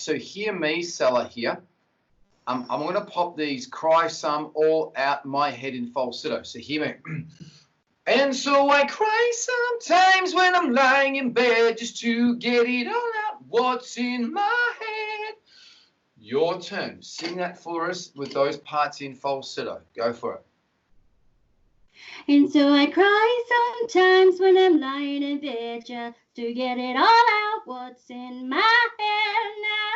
so hear me, Sela, here. I'm going to pop these cry some all out my head in falsetto. So hear me. And so I cry sometimes when I'm lying in bed just to get it all out what's in my head. Your turn. Sing that for us with those parts in falsetto. Go for it. And so I cry sometimes when I'm lying in bed just to get it all out what's in my head now.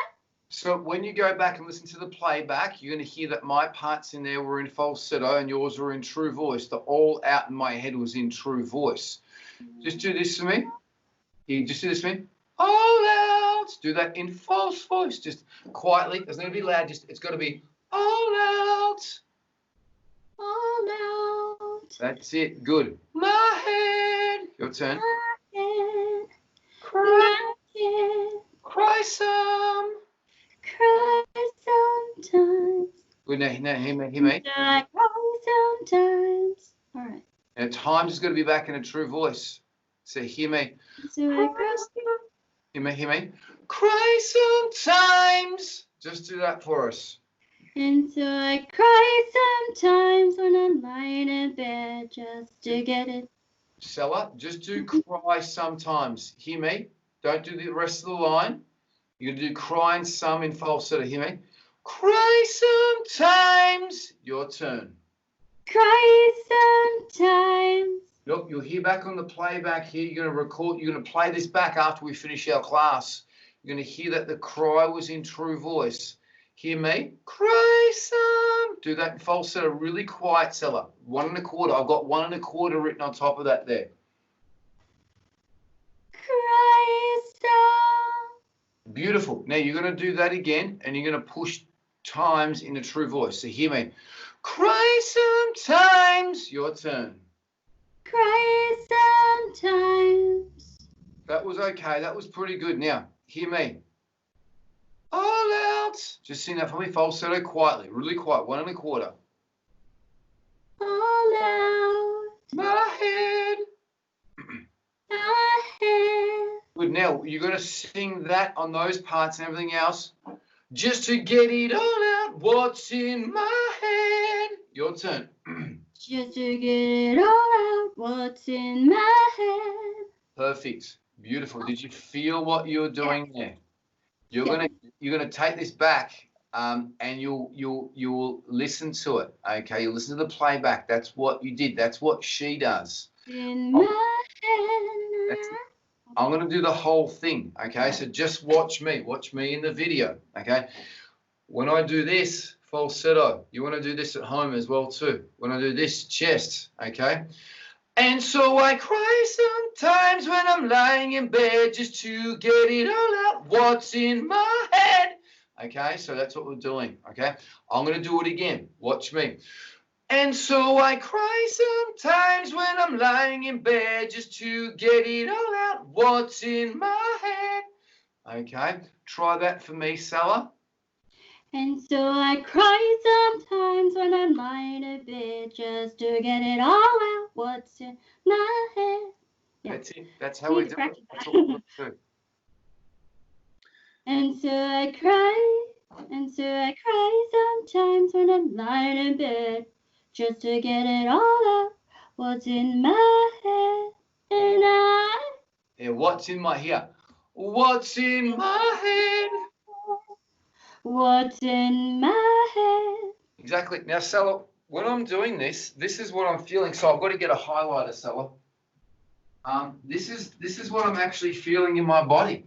So when you go back and listen to the playback, you're going to hear that my parts in there were in falsetto and yours were in true voice. The all out in my head was in true voice. Just do this for me. You just do this for me. All out. Do that in false voice. Just quietly. It doesn't need to be loud. It's got to be all out. All out. That's it. Good. My head. Your turn. My head. Cry. My head. Cry some. Cry sometimes. Good. Now hear me. I cry sometimes. All right. Now times is going to be back in a true voice. So hear me. So I cry. Hear me. Cry sometimes. Just do that for us. And so I cry sometimes when I'm lying in bed just to get it. Sela, just do cry sometimes. Hear me. Don't do the rest of the line. You're going to do crying some in falsetto. Hear me. Cry sometimes. Your turn. Cry sometimes. Look, you'll hear back on the playback here. You're going to record. You're going to play this back after we finish our class. You're going to hear that the cry was in true voice. Hear me. Cry some. Do that in falsetto really quiet, Sela. 1 1/4. I've got 1 1/4 written on top of that there. Cry some. Beautiful. Now you're going to do that again, and you're going to push times in a true voice. So hear me. Cry sometimes. Your turn. Cry sometimes. That was okay. That was pretty good. Now, hear me. All out. Just sing that for me. Falsetto quietly. Really quiet. 1 1/4. All out. My head. My head. Good. Now, you're going to sing that on those parts and everything else. Just to get it all out. What's in my head? Your turn. Just to get it all out what's in my head. Perfect. Beautiful. Did you feel what you were doing there? You're gonna take this back, and you'll listen to it. Okay, you'll listen to the playback. That's what you did. That's what she does. In my head. I'm gonna do the whole thing. Okay, so just watch me. Watch me in the video. Okay, when I do this falsetto, you want to do this at home as well too. When I do this chest, okay. And so I cry sometimes when I'm lying in bed just to get it all out what's in my head. Okay, so that's what we're doing. Okay, I'm going to do it again. Watch me. And so I cry sometimes when I'm lying in bed just to get it all out what's in my head. Okay, try that for me, Sela. And so I cry sometimes when I'm lying in bed just to get it all out what's in my head. Yeah. That's it. That's how we do it. That's what we do. And so I cry sometimes when I'm lying in bed just to get it all out what's in my head. And yeah, what's in my here? What's in my head? What's in my head? Exactly. Now, Sela, when I'm doing this is what I'm feeling. So I've got to get a highlighter, Sela. This is what I'm actually feeling in my body.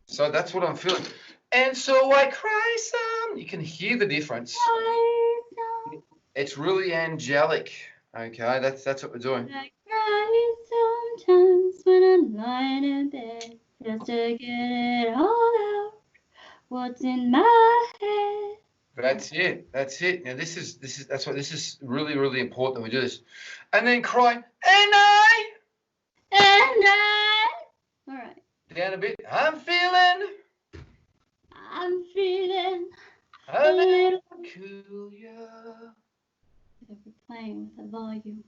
So that's what I'm feeling. And so I cry some. You can hear the difference. It's really angelic. Okay, that's what we're doing. I cry sometimes when I'm lying in bed just to get it all out. What's in my head? That's it. That's it. Now this is really, really important that we do this. And then cry, and I. All right. Down a bit. I'm feeling a little peculiar. We're playing with the volume.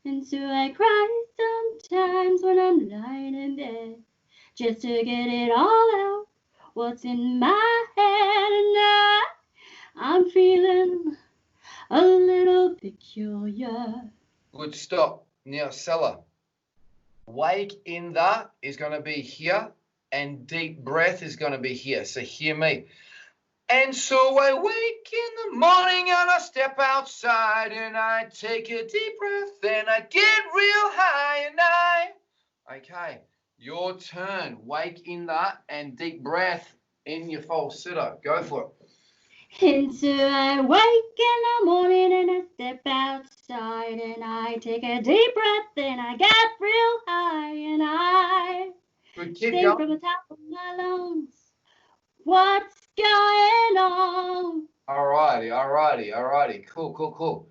And so I cry sometimes when I'm lying in bed just to get it all out. what's in my head, and I'm feeling a little peculiar. Good, stop. Now, Sela, wake in the is going to be here, and deep breath is going to be here. So hear me. And so I wake in the morning and I step outside and I take a deep breath and I get real high and okay, your turn. Wake in that and deep breath in your falsetto. Go for it. And so I wake in the morning and I step outside and I take a deep breath and I get real high and I Good, sing keep going. from the top of my lungs. What's going on? Alrighty. Cool.